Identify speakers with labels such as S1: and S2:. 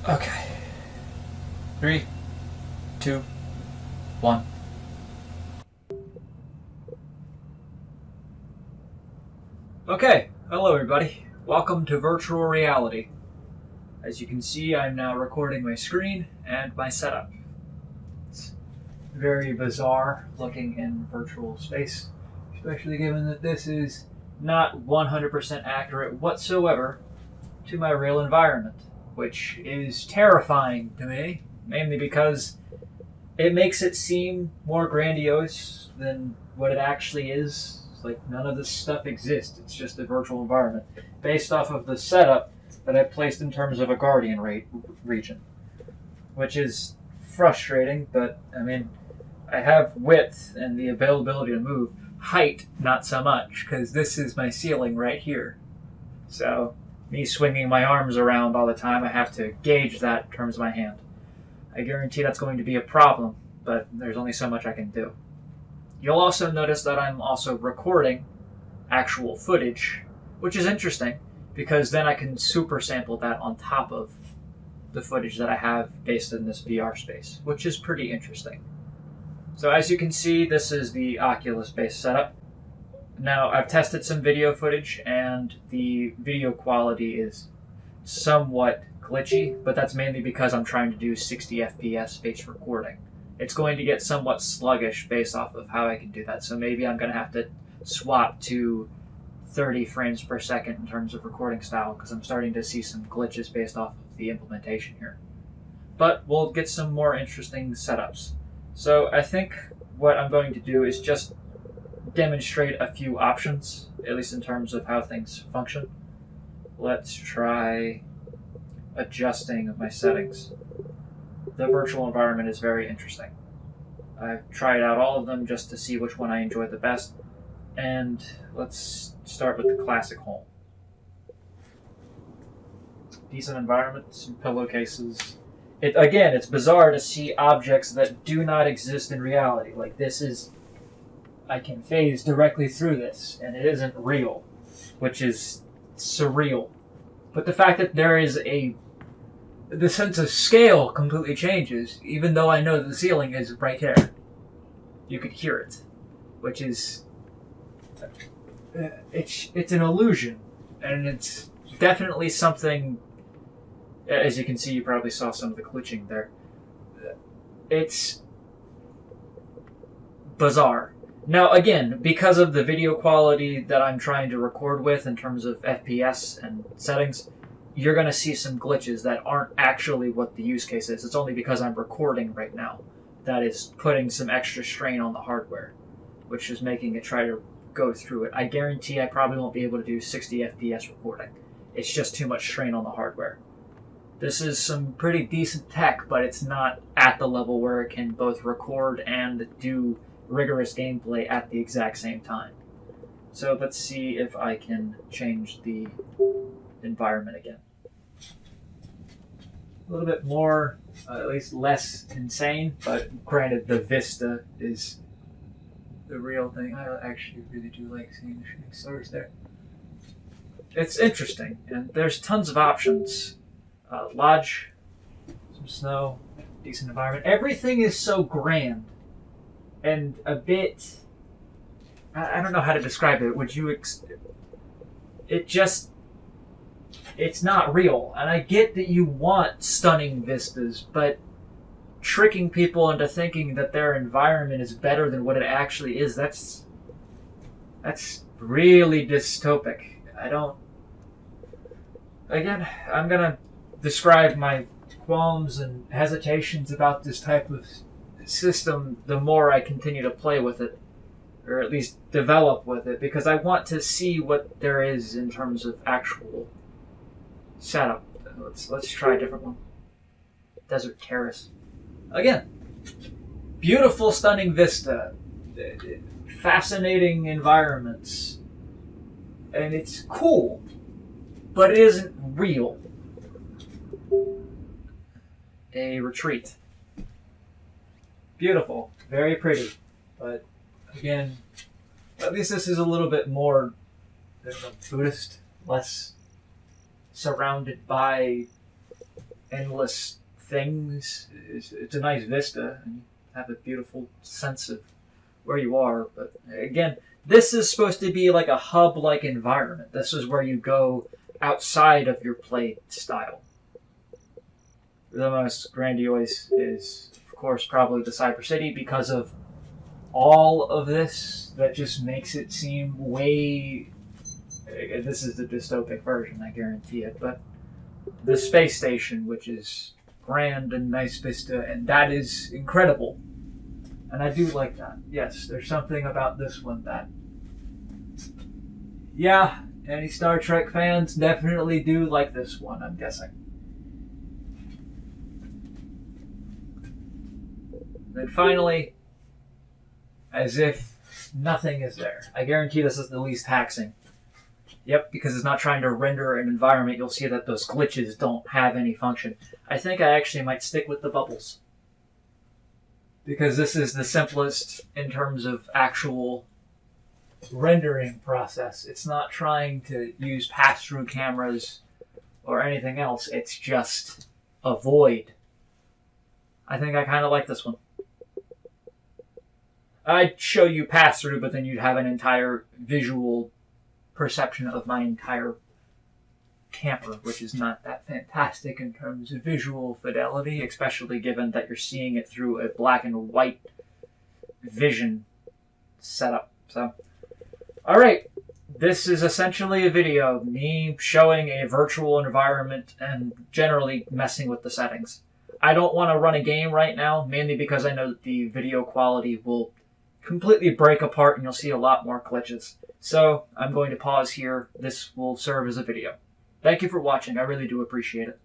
S1: Okay. 3, 2, 1. Okay, hello everybody. Welcome to virtual reality. As you can see, I'm now recording my screen and my setup. It's very bizarre looking in virtual space, especially given that this is not 100% accurate whatsoever to my real environment, which is terrifying to me, mainly because it makes it seem more grandiose than what it actually is. It's like none of this stuff exists. It's just a virtual environment based off of the setup that I placed in terms of a guardian region, which is frustrating, but I mean, I have width and the availability to move. Height, not so much, because this is my ceiling right here. So me swinging my arms around all the time, I have to gauge that in terms of my hand. I guarantee that's going to be a problem, but there's only so much I can do. You'll also notice that I'm also recording actual footage, which is interesting, because then I can super sample that on top of the footage that I have based in this VR space, which is pretty interesting. So as you can see, this is the Oculus-based setup. Now, I've tested some video footage, and the video quality is somewhat glitchy, but that's mainly because I'm trying to do 60 FPS based recording. It's going to get somewhat sluggish based off of how I can do that, so maybe I'm going to have to swap to 30 frames per second in terms of recording style, because I'm starting to see some glitches based off of the implementation here. But we'll get some more interesting setups. So I think what I'm going to do is just demonstrate a few options, at least in terms of how things function. Let's try adjusting my settings. The virtual environment is very interesting. I've tried out all of them just to see which one I enjoy the best. And let's start with the classic home. Decent environment, some pillowcases. It's bizarre to see objects that do not exist in reality. Like this is, I can phase directly through this, and it isn't real, which is surreal. But the fact that there is the sense of scale completely changes, even though I know the ceiling is right there. You could hear it, which is, it's an illusion, and it's definitely something. As you can see, you probably saw some of the glitching there. It's bizarre. Now, again, because of the video quality that I'm trying to record with in terms of FPS and settings, you're going to see some glitches that aren't actually what the use case is. It's only because I'm recording right now that is putting some extra strain on the hardware, which is making it try to go through it. I guarantee I probably won't be able to do 60 FPS recording. It's just too much strain on the hardware. This is some pretty decent tech, but it's not at the level where it can both record and do rigorous gameplay at the exact same time. So let's see if I can change the environment again. A little bit more, at least less insane, but granted the vista is the real thing. I actually really do like seeing the shooting stars there. It's interesting, and there's tons of options. Lodge, some snow, decent environment. Everything is so grand and a bit, I don't know how to describe it. Would you, it's not real. And I get that you want stunning vistas, but tricking people into thinking that their environment is better than what it actually is, that's really dystopic. Again, I'm gonna describe my qualms and hesitations about this type of system the more I continue to play with it, or at least develop with it, because I want to see what there is in terms of actual setup. Let's try a different one. Desert Terrace. Again, beautiful, stunning vista, fascinating environments, and it's cool, but it isn't real. A retreat. Beautiful, very pretty, but again, at least this is a little bit more Buddhist, less surrounded by endless things. It's a nice vista, and you have a beautiful sense of where you are. But again, this is supposed to be like a hub-like environment. This is where you go outside of your play style. The most grandiose is, of course, probably the Cyber City, because of all of this that just makes it seem way... This is the dystopic version, I guarantee it, but the space station, which is grand and nice vista, and that is incredible. And I do like that. Yes, there's something about this one that... Yeah, any Star Trek fans definitely do like this one, I'm guessing. Then finally, as if nothing is there. I guarantee this is the least taxing. Yep, because it's not trying to render an environment, you'll see that those glitches don't have any function. I think I actually might stick with the bubbles, because this is the simplest in terms of actual rendering process. It's not trying to use pass-through cameras or anything else. It's just a void. I think I kind of like this one. I'd show you pass-through, but then you'd have an entire visual perception of my entire camera, which is not that fantastic in terms of visual fidelity, especially given that you're seeing it through a black and white vision setup. So, alright, this is essentially a video of me showing a virtual environment and generally messing with the settings. I don't want to run a game right now, mainly because I know that the video quality will completely break apart and you'll see a lot more glitches. So I'm going to pause here. This will serve as a video. Thank you for watching. I really do appreciate it.